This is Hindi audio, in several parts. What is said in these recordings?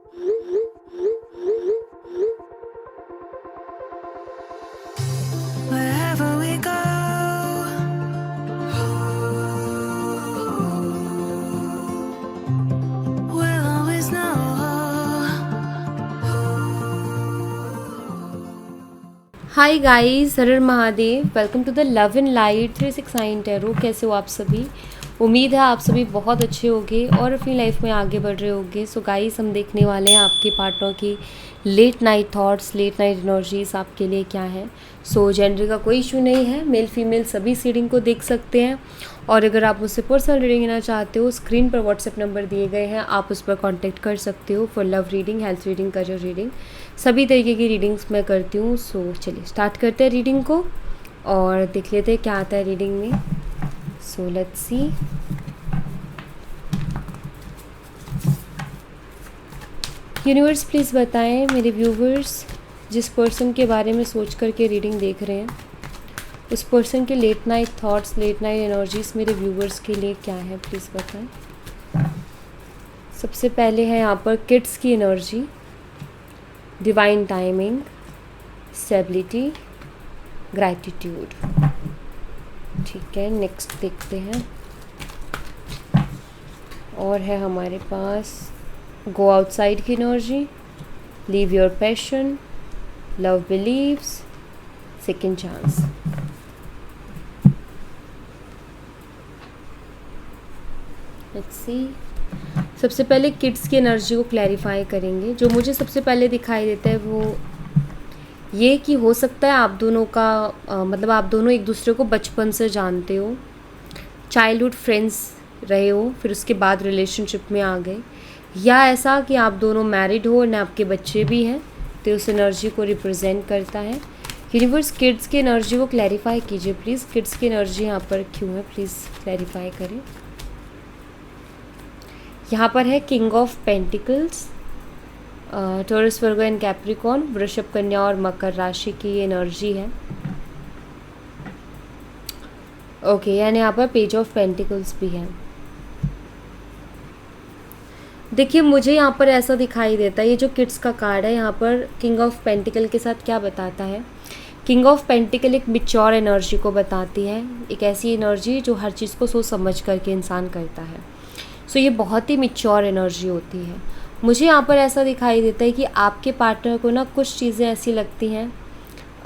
Wherever we go, we'll always know. Hi guys, Har Har Mahadev. Welcome to the love and light 369 tarot. कैसे हो आप सभी? उम्मीद है आप सभी बहुत अच्छे होंगे और अपनी लाइफ में आगे बढ़ रहे होंगे। सो गाइस, हम देखने वाले हैं आपके पार्टनर की late night thoughts, late night energies आपके लिए क्या है। सो जेंडर का कोई इशू नहीं है, मेल फीमेल सभी इस रीडिंग को देख सकते हैं। और अगर आप मुझसे पर्सनल रीडिंग लेना चाहते हो, स्क्रीन पर व्हाट्सएप नंबर दिए गए हैं, आप उस पर कॉन्टैक्ट कर सकते हो for love reading, health reading, career reading, सभी तरीके की रीडिंग्स मैं करती हूँ। सो चलिए स्टार्ट करते हैं रीडिंग को और देख लेते हैं क्या आता है रीडिंग में। So let's see. Universe please बताएं मेरे व्यूवर्स, जिस पर्सन के बारे में सोच करके रीडिंग देख रहे हैं, उस पर्सन के late night thoughts, late night energies मेरे व्यूवर्स के लिए क्या है, प्लीज़ बताएं। सबसे पहले है यहाँ पर किड्स की energy, divine timing, stability, gratitude. ठीक है, नेक्स्ट देखते हैं। और है हमारे पास गो आउटसाइड की energy, leave your passion, love believes, second chance. Let's see. सबसे पहले किड्स की एनर्जी को क्लैरिफाई करेंगे। जो मुझे सबसे पहले दिखाई देता है वो ये कि हो सकता है आप दोनों का मतलब आप दोनों एक दूसरे को बचपन से जानते हो, चाइल्डहुड फ्रेंड्स रहे हो, फिर उसके बाद रिलेशनशिप में आ गए, या ऐसा कि आप दोनों मैरिड हो और आपके बच्चे भी हैं, तो उस एनर्जी को रिप्रेजेंट करता है। यूनिवर्स किड्स की एनर्जी को क्लैरिफाई कीजिए प्लीज़। किड्स की एनर्जी यहाँ पर क्यों है, प्लीज़ क्लैरिफाई करें। यहाँ पर है king of pentacles, taurus, Virgo and Capricorn, वृषभ, कन्या और मकर राशि की ये एनर्जी है। ओके, यानी यहाँ पर पेज ऑफ पेंटिकल्स भी है। देखिए, मुझे यहाँ पर ऐसा दिखाई देता है, ये जो किड्स का कार्ड है यहाँ पर किंग ऑफ पेंटिकल के साथ क्या बताता है। किंग ऑफ पेंटिकल एक मिच्योर एनर्जी को बताती है, एक ऐसी एनर्जी जो हर चीज़ को सोच समझ करके इंसान करता है। सो ये बहुत ही मिच्योर एनर्जी होती है। मुझे यहाँ पर ऐसा दिखाई देता है कि आपके पार्टनर को ना कुछ चीज़ें ऐसी लगती हैं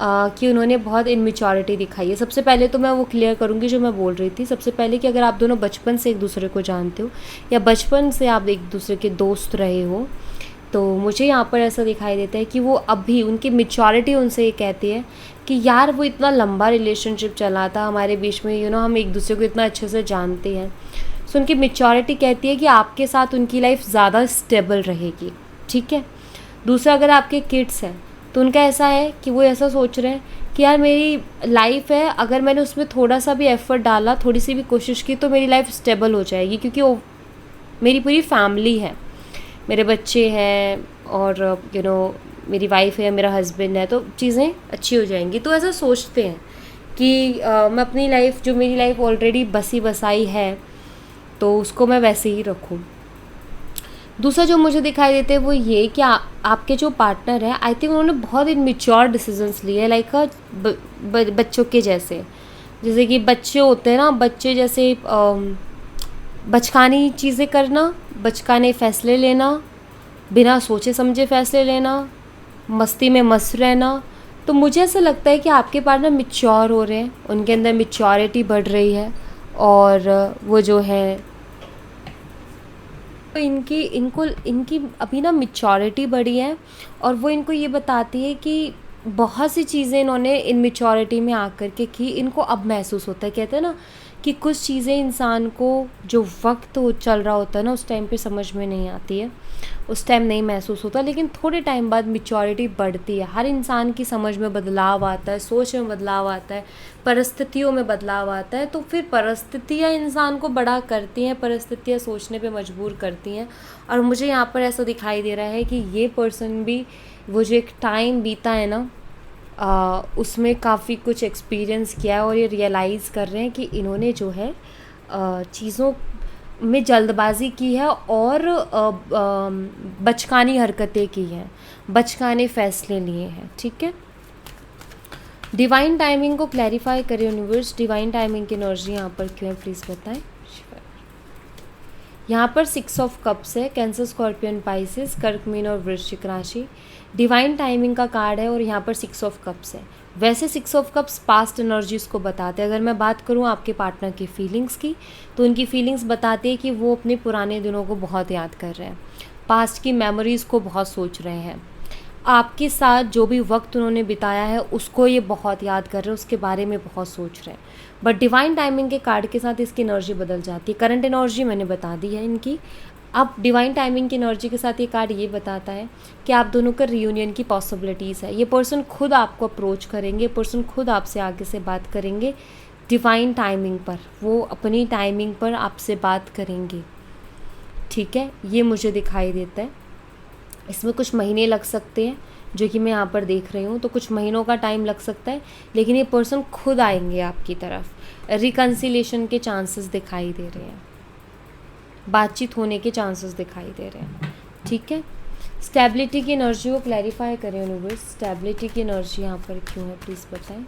कि उन्होंने बहुत इनमेच्योरिटी दिखाई है। सबसे पहले तो मैं वो क्लियर करूँगी जो मैं बोल रही थी सबसे पहले, कि अगर आप दोनों बचपन से एक दूसरे को जानते हो या बचपन से आप एक दूसरे के दोस्त रहे हो, तो मुझे यहाँ पर ऐसा दिखाई देता है कि वो अभी उनकी मेच्योरिटी उनसे ये कहती है कि यार वो इतना लंबा रिलेशनशिप चला था हमारे बीच में, हम एक दूसरे को इतना अच्छे से जानते हैं। सो उनकी मेच्योरिटी कहती है कि आपके साथ उनकी लाइफ ज़्यादा स्टेबल रहेगी। ठीक है। दूसरा, अगर आपके किड्स हैं तो उनका ऐसा है कि वो ऐसा सोच रहे हैं कि यार मेरी लाइफ है, अगर मैंने उसमें थोड़ा सा भी एफर्ट डाला, थोड़ी सी भी कोशिश की, तो मेरी लाइफ स्टेबल हो जाएगी, क्योंकि वो मेरी पूरी फैमिली है, मेरे बच्चे हैं और मेरी वाइफ है, मेरा हस्बैंड है, तो चीज़ें अच्छी हो जाएंगी। तो ऐसा सोचते हैं कि मैं अपनी लाइफ, जो मेरी लाइफ ऑलरेडी बसी बसाई है, तो उसको मैं वैसे ही रखूँ। दूसरा जो मुझे दिखाई देते हैं वो ये कि आपके जो पार्टनर है, आई थिंक उन्होंने बहुत इनमेच्योर डिसीजंस लिए, लाइक बच्चों के जैसे कि बच्चे होते हैं ना, बच्चे जैसे बचकानी चीज़ें करना, बचकाने फ़ैसले लेना, बिना सोचे समझे फ़ैसले लेना, मस्ती में मस्त रहना। तो मुझे ऐसा लगता है कि आपके पार्टनर मैच्योर हो रहे हैं, उनके अंदर मैच्योरिटी बढ़ रही है, और वो जो है तो इनकी अभी ना मैच्योरिटी बढ़ी है, और वो इनको ये बताती है कि बहुत सी चीज़ें इन्होंने इन मैच्योरिटी में आकर के की, इनको अब महसूस होता है। कहते हैं ना कि कुछ चीज़ें इंसान को जो वक्त चल रहा होता है ना, उस टाइम पे समझ में नहीं आती है, उस टाइम नहीं महसूस होता, लेकिन थोड़े टाइम बाद मैच्योरिटी बढ़ती है। हर इंसान की समझ में बदलाव आता है, सोच में बदलाव आता है, परिस्थितियों में बदलाव आता है, तो फिर परिस्थितियाँ इंसान को बड़ा करती हैं, परिस्थितियाँ सोचने पे मजबूर करती हैं। और मुझे यहाँ पर ऐसा दिखाई दे रहा है कि ये पर्सन भी वो जो एक टाइम बीता है ना, उसमें काफ़ी कुछ एक्सपीरियंस किया है, और ये रियलाइज़ कर रहे हैं कि इन्होंने जो है चीज़ों में जल्दबाजी की है और बचकानी हरकतें की हैं, बचकाने फैसले लिए हैं, ठीक है। डिवाइन टाइमिंग को क्लैरिफाई करें यूनिवर्स, डिवाइन टाइमिंग की एनर्जी यहाँ पर क्यों है प्लीज़ बताएं। यहाँ पर 6 ऑफ कप्स है, कैंसर, स्कॉर्पियन, पाइसेस, कर्क, मीन और वृश्चिक राशि। डिवाइन टाइमिंग का कार्ड है और यहाँ पर 6 ऑफ कप्स है। वैसे 6 ऑफ कप्स पास्ट एनर्जीज़ को बताते हैं। अगर मैं बात करूँ आपके पार्टनर की फीलिंग्स की, तो उनकी फीलिंग्स बताती है कि वो अपने पुराने दिनों को बहुत याद कर रहे हैं, पास्ट की मेमोरीज़ को बहुत सोच रहे हैं, आपके साथ जो भी वक्त उन्होंने बिताया है उसको ये बहुत याद कर रहे हैं, उसके बारे में बहुत सोच रहे हैं। बट डिवाइन टाइमिंग के कार्ड के साथ इसकी एनर्जी बदल जाती है। करंट एनर्जी मैंने बता दी है इनकी। अब डिवाइन टाइमिंग की एनर्जी के साथ ये कार्ड ये बताता है कि आप दोनों का रियूनियन की पॉसिबिलिटीज़ है। ये पर्सन खुद आपको अप्रोच करेंगे, पर्सन खुद आपसे आगे से बात करेंगे डिवाइन टाइमिंग पर, वो अपनी टाइमिंग पर आपसे बात करेंगे, ठीक है। ये मुझे दिखाई देता है। इसमें कुछ महीने लग सकते हैं जो कि मैं यहाँ पर देख रही हूँ, तो कुछ महीनों का टाइम लग सकता है, लेकिन ये पर्सन खुद आएंगे आपकी तरफ। रिकन्सिलेशन के चांसेस दिखाई दे रहे हैं, बातचीत होने के चांसेस दिखाई दे रहे हैं, ठीक है। स्टेबिलिटी की एनर्जी को क्लैरिफाई करें यूनिवर्स, स्टेबिलिटी की एनर्जी यहाँ पर क्यों है प्लीज़ बताएं।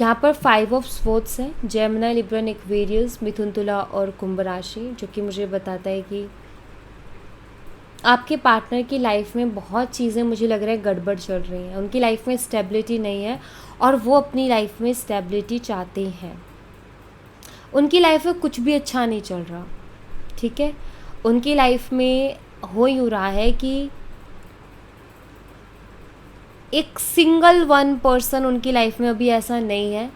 यहाँ पर 5 ऑफ स्वॉर्ड्स है, जेमिनी, लिब्रा, एक्वेरियस, मिथुन, तुला और कुंभ राशि, जो कि मुझे बताता है कि आपके पार्टनर की लाइफ में बहुत चीज़ें मुझे लग रहा है गड़बड़ चल रही हैं। उनकी लाइफ में स्टेबिलिटी नहीं है और वो अपनी लाइफ में स्टेबिलिटी चाहते हैं। उनकी लाइफ में कुछ भी अच्छा नहीं चल रहा, ठीक है। उनकी लाइफ में हो यूँ रहा है कि एक सिंगल वन पर्सन उनकी लाइफ में अभी ऐसा नहीं है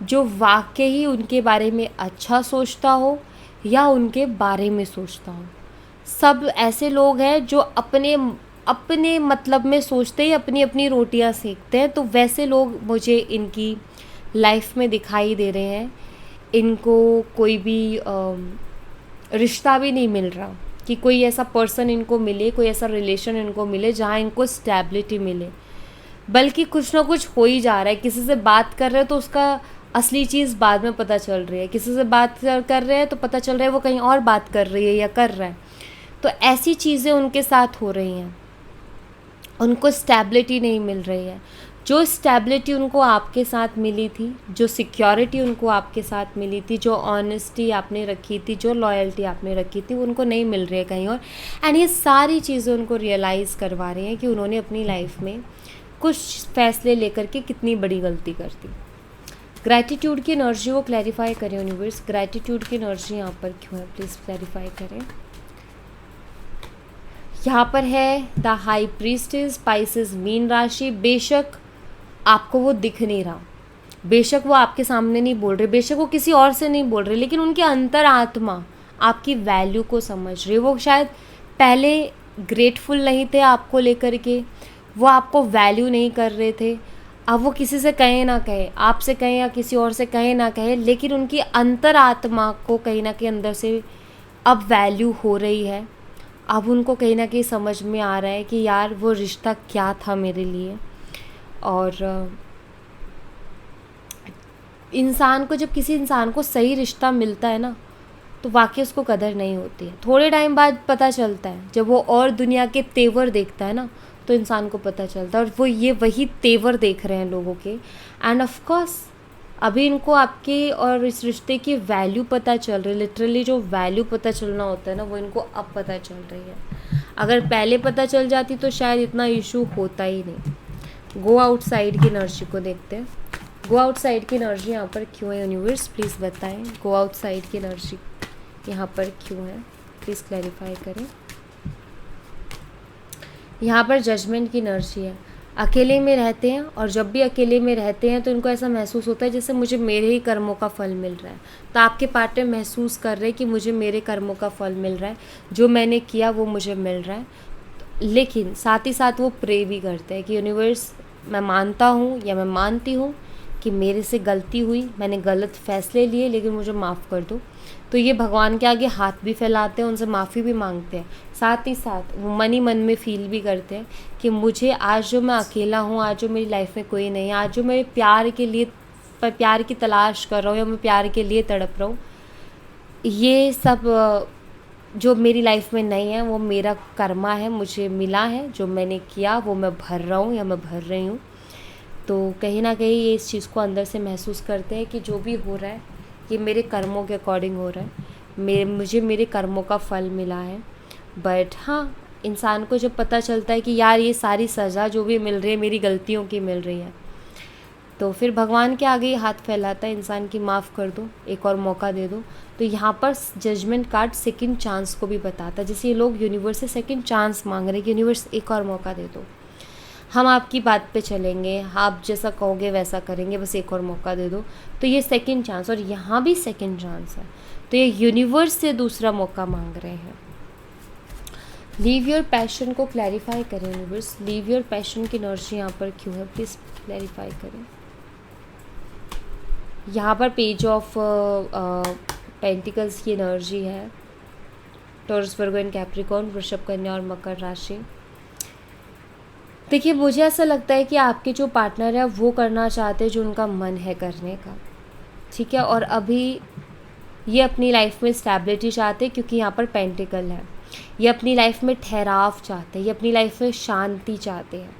जो वाकई उनके बारे में अच्छा सोचता हो या उनके बारे में सोचता हो। सब ऐसे लोग हैं जो अपने अपने मतलब में सोचते ही अपनी अपनी रोटियां सेकते हैं। तो वैसे लोग मुझे इनकी लाइफ में दिखाई दे रहे हैं। इनको कोई भी रिश्ता भी नहीं मिल रहा कि कोई ऐसा पर्सन इनको मिले, कोई ऐसा रिलेशन इनको मिले जहाँ इनको स्टेबिलिटी मिले, बल्कि कुछ ना कुछ हो ही जा रहा है। किसी से बात कर रहे हैं तो उसका असली चीज़ बाद में पता चल रही है, किसी से बात कर रहे हैं तो पता चल रहा है वो कहीं और बात कर रही है या कर रहा है। तो ऐसी चीज़ें उनके साथ हो रही हैं, उनको स्टेबिलिटी नहीं मिल रही है। जो स्टेबिलिटी उनको आपके साथ मिली थी, जो सिक्योरिटी उनको आपके साथ मिली थी, जो ऑनेस्टी आपने रखी थी, जो लॉयल्टी आपने रखी थी, वो उनको नहीं मिल रही है कहीं और। एंड ये सारी चीज़ें उनको रियलाइज़ करवा रही हैं कि उन्होंने अपनी लाइफ में कुछ फैसले लेकर के कितनी बड़ी गलती कर दी। ग्रैटिट्यूड की एनर्जी को क्लैरिफाई करें यूनिवर्स, ग्रैटिट्यूड की एनर्जी यहाँ पर क्यों है प्लीज़ क्लैरिफाई करें। यहाँ पर है the high priestess, spices, mean राशि। बेशक आपको वो दिख नहीं रहा, बेशक वो आपके सामने नहीं बोल रहे, बेशक वो किसी और से नहीं बोल रहे, लेकिन उनकी अंतरात्मा आपकी वैल्यू को समझ रही। वो शायद पहले ग्रेटफुल नहीं थे आपको लेकर के, वो आपको वैल्यू नहीं कर रहे थे। अब वो किसी से कहे ना कहे, आपसे कहे या किसी और से कहे ना कहे, लेकिन उनकी अंतरात्मा को कहीं ना कहीं अंदर से अब वैल्यू हो रही है। अब उनको कहीं ना कहीं समझ में आ रहा है कि यार वो रिश्ता क्या था मेरे लिए। और इंसान को, जब किसी इंसान को सही रिश्ता मिलता है ना, तो वाकई उसको कदर नहीं होती है। थोड़े टाइम बाद पता चलता है, जब वो और दुनिया के तेवर देखता है ना, तो इंसान को पता चलता है। और वो ये वही तेवर देख रहे हैं लोगों के। एंड ऑफ कोर्स अभी इनको आपके और इस रिश्ते की वैल्यू पता चल रही है। लिटरली जो वैल्यू पता चलना होता है ना, वो इनको अब पता चल रही है। अगर पहले पता चल जाती तो शायद इतना इशू होता ही नहीं। गो आउटसाइड की एनर्जी को देखते हैं। गो आउटसाइड की एनर्जी यहाँ पर क्यों है यूनिवर्स, प्लीज़ बताएं। गो आउटसाइड की एनर्जी यहाँ पर क्यों है, प्लीज़ क्लैरिफाई करें। यहाँ पर जजमेंट की एनर्जी है। अकेले में रहते हैं और जब भी अकेले में रहते हैं तो इनको ऐसा महसूस होता है जैसे मुझे मेरे ही कर्मों का फल मिल रहा है। तो आपके पार्टनर महसूस कर रहे हैं कि मुझे मेरे कर्मों का फल मिल रहा है, जो मैंने किया वो मुझे मिल रहा है। लेकिन साथ ही साथ वो प्रे भी करते हैं कि यूनिवर्स, मैं मानता हूँ या मैं मानती हूँ कि मेरे से गलती हुई, मैंने गलत फैसले लिए, लेकिन मुझे माफ़ कर दो। तो ये भगवान के आगे हाथ भी फैलाते हैं, उनसे माफ़ी भी मांगते हैं। साथ ही साथ वो मन ही मन में फील भी करते हैं कि मुझे आज जो मैं अकेला हूँ, आज जो मेरी लाइफ में कोई नहीं है, आज जो मैं प्यार के लिए प्यार की तलाश कर रहा हूँ या मैं प्यार के लिए तड़प रहा हूँ, ये सब जो मेरी लाइफ में नहीं है वो मेरा कर्मा है, मुझे मिला है, जो मैंने किया वो मैं भर रहा हूँ या मैं भर रही हूँ। तो कहीं ना कहीं ये इस चीज़ को अंदर से महसूस करते हैं कि जो भी हो रहा है ये मेरे कर्मों के अकॉर्डिंग हो रहा है, मुझे मेरे कर्मों का फल मिला है। बट हाँ, इंसान को जब पता चलता है कि यार ये सारी सज़ा जो भी मिल रही है मेरी गलतियों की मिल रही है, तो फिर भगवान के आगे ही हाथ फैलाता है इंसान की, माफ़ कर दो, एक और मौका दे दो। तो यहाँ पर जजमेंट कार्ड सेकंड चांस को भी बताता है। जैसे ये लोग यूनिवर्स से सेकंड चांस मांग रहे हैं कि यूनिवर्स एक और मौका दे दो, हम आपकी बात पे चलेंगे, आप जैसा कहोगे वैसा करेंगे, बस एक और मौका दे दो। तो ये सेकंड चांस, और यहाँ भी सेकंड चांस है, तो ये यूनिवर्स से दूसरा मौका मांग रहे हैं। लीव योर पैशन को क्लैरिफाई करें यूनिवर्स, लीव योर पैशन की एनर्जी यहाँ पर क्यों है, प्लीज़ क्लैरिफाई करें। यहाँ पर पेज ऑफ पेंटिकल्स की एनर्जी है, टॉरस वर्गो एंड कैप्रिकॉर्न, वृषभ कन्या और मकर राशि। देखिए, मुझे ऐसा लगता है कि आपके जो पार्टनर है वो करना चाहते हैं जो उनका मन है करने का, ठीक है। और अभी ये अपनी लाइफ में स्टेबिलिटी चाहते हैं, क्योंकि यहाँ पर पेंटिकल है। ये अपनी लाइफ में ठहराव चाहते हैं, ये अपनी लाइफ में शांति चाहते हैं,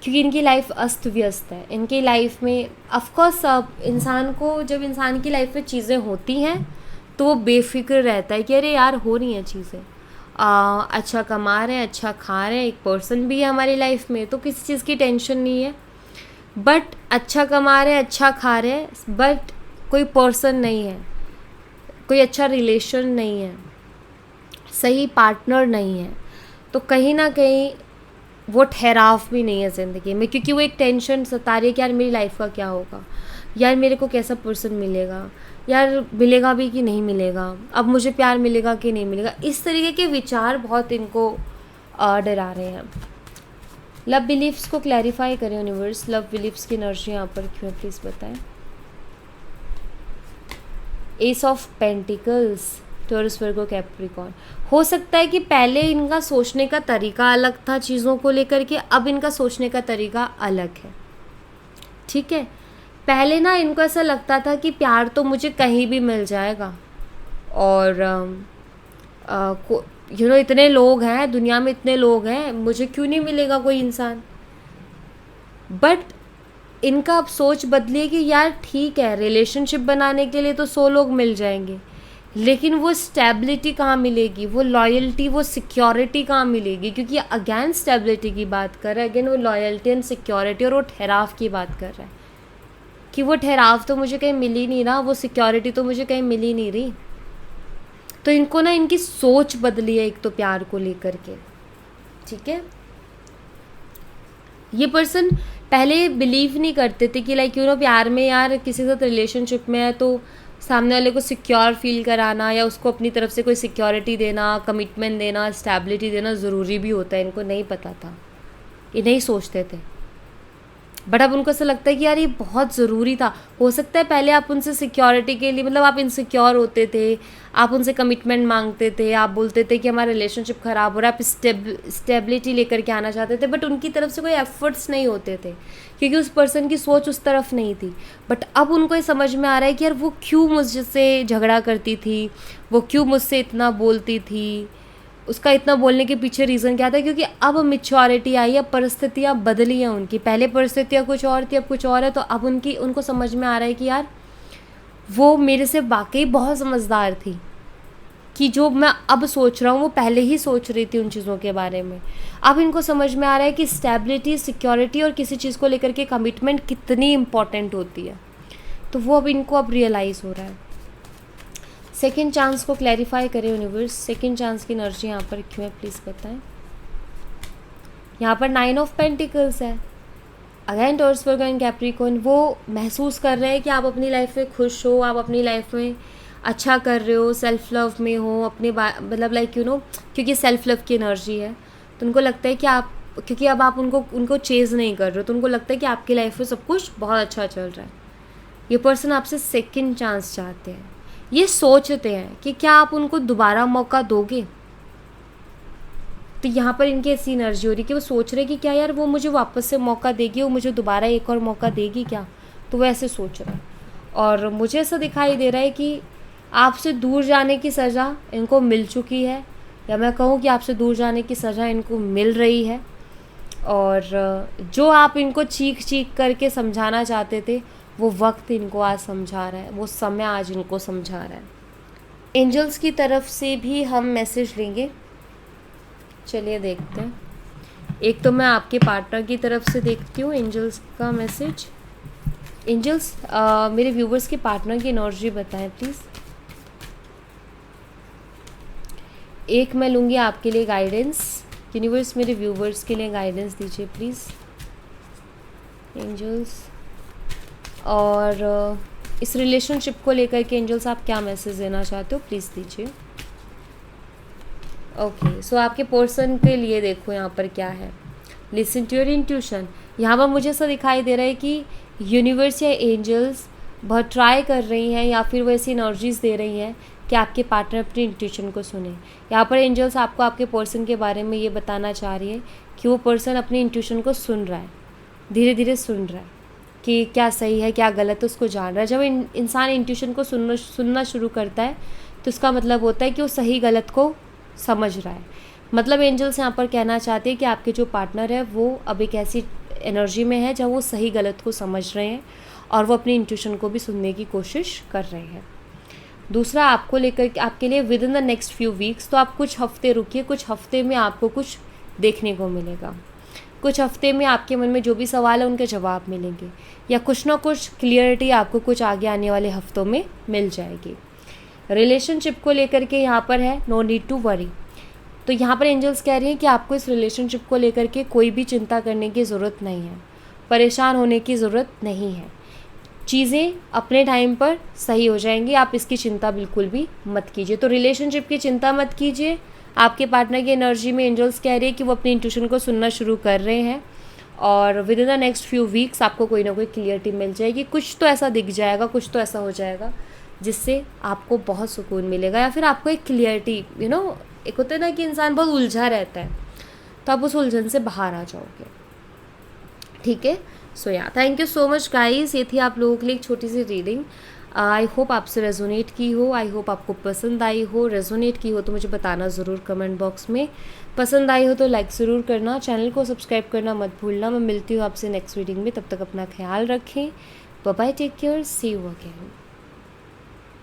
क्योंकि इनकी लाइफ अस्त व्यस्त है। इनकी लाइफ में ऑफकोर्स इंसान को, जब इंसान की लाइफ में चीज़ें होती हैं तो वो बेफिक्र रहता है कि अरे यार हो रही हैं चीज़ें, अच्छा कमा रहे हैं, अच्छा खा रहे हैं, एक पर्सन भी है हमारी लाइफ में, तो किसी चीज़ की टेंशन नहीं है। बट अच्छा कमा रहे हैं, अच्छा खा रहे हैं, बट कोई पर्सन नहीं है, कोई अच्छा रिलेशन नहीं है, सही पार्टनर नहीं है, तो कहीं ना कहीं वो ठहराव भी नहीं है ज़िंदगी में, क्योंकि वो एक टेंशन सता रही है कि यार मेरी लाइफ का क्या होगा, यार मेरे को कैसा पर्सन मिलेगा, यार मिलेगा भी कि नहीं मिलेगा, अब मुझे प्यार मिलेगा कि नहीं मिलेगा। इस तरीके के विचार बहुत इनको डरा रहे हैं। लव बिलीफ्स को क्लैरिफाई करें यूनिवर्स, लव बिलीफ्स की एनर्जी यहाँ पर क्यों है, प्लीज़ बताएं। S of pentacles, Taurus Virgo Capricorn. हो सकता है कि पहले इनका सोचने का तरीका अलग था चीज़ों को लेकर के, अब इनका सोचने का तरीका अलग है, ठीक है। पहले ना इनको ऐसा लगता था कि प्यार तो मुझे कहीं भी मिल जाएगा, और इतने लोग हैं दुनिया में, इतने लोग हैं, मुझे क्यों नहीं मिलेगा कोई इंसान। बट इनका अब सोच बदली है कि यार ठीक है, रिलेशनशिप बनाने के लिए तो 100 लोग मिल जाएंगे, लेकिन वो स्टेबिलिटी कहाँ मिलेगी, वो लॉयल्टी, वो सिक्योरिटी कहाँ मिलेगी, क्योंकि अगेन स्टेबिलिटी की बात कर रहा है, अगेन वो लॉयल्टी एंड सिक्योरिटी और वो ठहराव की बात कर रहा है कि वो ठहराव तो मुझे कहीं मिल ही नहीं रहा, वो सिक्योरिटी तो मुझे कहीं मिल ही नहीं रही। तो इनको ना इनकी सोच बदली है एक तो प्यार को लेकर के, ठीक है। ये पर्सन पहले बिलीव नहीं करते थे कि लाइक प्यार में, यार किसी के साथ रिलेशनशिप में है तो सामने वाले को सिक्योर फील कराना या उसको अपनी तरफ से कोई सिक्योरिटी देना, कमिटमेंट देना, स्टेबिलिटी देना ज़रूरी भी होता है। इनको नहीं पता था, ये नहीं सोचते थे, बट अब उनको ऐसा लगता है कि यार ये बहुत ज़रूरी था। हो सकता है पहले आप उनसे सिक्योरिटी के लिए, मतलब आप इनसिक्योर होते थे, आप उनसे कमिटमेंट मांगते थे, आप बोलते थे कि हमारा रिलेशनशिप ख़राब हो रहा है, आप स्टेबिलिटी लेकर के आना चाहते थे, बट उनकी तरफ से कोई एफर्ट्स नहीं होते थे क्योंकि उस पर्सन की सोच उस तरफ नहीं थी। बट अब उनको ये समझ में आ रहा है कि यार वो क्यों मुझसे झगड़ा करती थी, वो क्यों मुझसे इतना बोलती थी, उसका इतना बोलने के पीछे रीज़न क्या था, क्योंकि अब मैच्योरिटी आई है, परिस्थितियाँ बदली हैं उनकी। पहले परिस्थितियाँ कुछ और थी, अब कुछ और है, तो अब उनको समझ में आ रहा है कि यार वो मेरे से वाकई बहुत समझदार थी, कि जो मैं अब सोच रहा हूँ वो पहले ही सोच रही थी उन चीज़ों के बारे में। अब इनको समझ में आ रहा है कि स्टेबिलिटी, सिक्योरिटी और किसी चीज़ को लेकर के कमिटमेंट कितनी इम्पॉर्टेंट होती है, तो वो अब इनको रियलाइज़ हो रहा है। सेकंड चांस को क्लैरिफाई करें यूनिवर्स, सेकंड चांस की एनर्जी यहाँ पर क्यों है, प्लीज़ बताएं। यहाँ पर 9 ऑफ पेंटिकल्स है, again Taurus Virgo and Capricorn. वो महसूस कर रहे हैं कि आप अपनी लाइफ में खुश हो, आप अपनी लाइफ में अच्छा कर रहे हो, सेल्फ लव में हो, अपने मतलब लाइक क्योंकि सेल्फ लव की एनर्जी है, तो उनको लगता है कि आप, क्योंकि अब आप उनको चेज़ नहीं कर रहे हो, तो उनको लगता है कि आपकी लाइफ में सब कुछ बहुत अच्छा चल रहा है। ये पर्सन आपसे सेकंड चांस चाहते हैं, ये सोचते हैं कि क्या आप उनको दोबारा मौका दोगे। तो यहाँ पर इनकी ऐसी एनर्जी हो रही है कि वो सोच रहे कि क्या यार वो मुझे वापस से मौका देगी, वो मुझे दोबारा एक और मौका देगी क्या, तो वो ऐसे सोच रहा है। और मुझे ऐसा दिखाई दे रहा है कि आपसे दूर जाने की सज़ा इनको मिल चुकी है, या मैं कहूँ कि आपसे दूर जाने की सज़ा इनको मिल रही है। और जो आप इनको चीख चीख करके समझाना चाहते थे, वो वक्त इनको आज समझा रहा है, वो समय आज इनको समझा रहा है। एंजल्स की तरफ से भी हम मैसेज लेंगे, चलिए देखते हैं। एक तो मैं आपके पार्टनर की तरफ से देखती हूँ एंजल्स का मैसेज। एंजल्स मेरे व्यूवर्स के पार्टनर की एनर्जी बताएं प्लीज़। एक मैं लूँगी आपके लिए गाइडेंस। यूनिवर्स मेरे व्यूवर्स के लिए गाइडेंस दीजिए प्लीज़ एंजल्स। और इस रिलेशनशिप को लेकर के एंजल्स आप क्या मैसेज देना चाहते हो प्लीज़ दीजिए। ओके, सो आपके पर्सन के लिए देखो यहाँ पर क्या है। Listen to your intuition. यहाँ पर मुझे ऐसा दिखाई दे रहा है कि यूनिवर्स या एंजल्स बहुत ट्राई कर रही हैं, या फिर वो ऐसी एनर्जीज दे रही हैं कि आपके पार्टनर अपनी इंट्यूशन को सुने। यहाँ पर एंजल्स आपको आपके पर्सन के बारे में ये बताना चाह रही है कि वो पर्सन अपनी इंट्यूशन को सुन रहा है, धीरे धीरे सुन रहा है कि क्या सही है क्या गलत है, उसको जान रहा है। जब इंसान इंट्यूशन को सुनना शुरू करता है तो उसका मतलब होता है कि वो सही गलत को समझ रहा है। मतलब एंजल्स यहाँ पर कहना चाहते हैं कि आपके जो पार्टनर है वो अब एक ऐसी एनर्जी में है जब वो सही गलत को समझ रहे हैं और वो अपनी इंट्यूशन को भी सुनने की कोशिश कर रहे हैं। दूसरा, आपको लेकर आपके लिए with in the next few weeks, तो आप कुछ हफ्ते रुकिए, कुछ हफ्ते में आपको कुछ देखने को मिलेगा। कुछ हफ्ते में आपके मन में जो भी सवाल है उनके जवाब मिलेंगे, या कुछ ना कुछ क्लियरिटी आपको कुछ आगे आने वाले हफ्तों में मिल जाएगी। रिलेशनशिप को लेकर के यहाँ पर है नो नीड टू वरी। तो यहाँ पर एंजल्स कह रही हैं कि आपको इस रिलेशनशिप को लेकर के कोई भी चिंता करने की ज़रूरत नहीं है, परेशान होने की ज़रूरत नहीं है। चीज़ें अपने टाइम पर सही हो जाएंगी, आप इसकी चिंता बिल्कुल भी मत कीजिए। तो रिलेशनशिप की चिंता मत कीजिए। आपके पार्टनर की एनर्जी में एंजल्स कह रही है कि वो अपनी इंट्यूशन को सुनना शुरू कर रहे हैं, और with in the next few weeks आपको कोई ना कोई क्लियरिटी मिल जाएगी। कुछ तो ऐसा दिख जाएगा, कुछ तो ऐसा हो जाएगा जिससे आपको बहुत सुकून मिलेगा, या फिर आपको एक क्लियरिटी, एक होता है ना कि इंसान बहुत उलझा रहता है, तो आप उस उलझन से बाहर आ जाओगे। ठीक है, सो या thank you so much guys. ये थी आप लोगों के लिए एक छोटी सी रीडिंग। आई होप आपसे रेजोनेट की हो, आई होप आपको पसंद आई हो। रेजोनेट की हो तो मुझे बताना ज़रूर कमेंट बॉक्स में। पसंद आई हो तो लाइक ज़रूर करना, चैनल को सब्सक्राइब करना मत भूलना। मैं मिलती हूँ आपसे नेक्स्ट रीडिंग में, तब तक अपना ख्याल रखें। Bye bye, take care, see you again.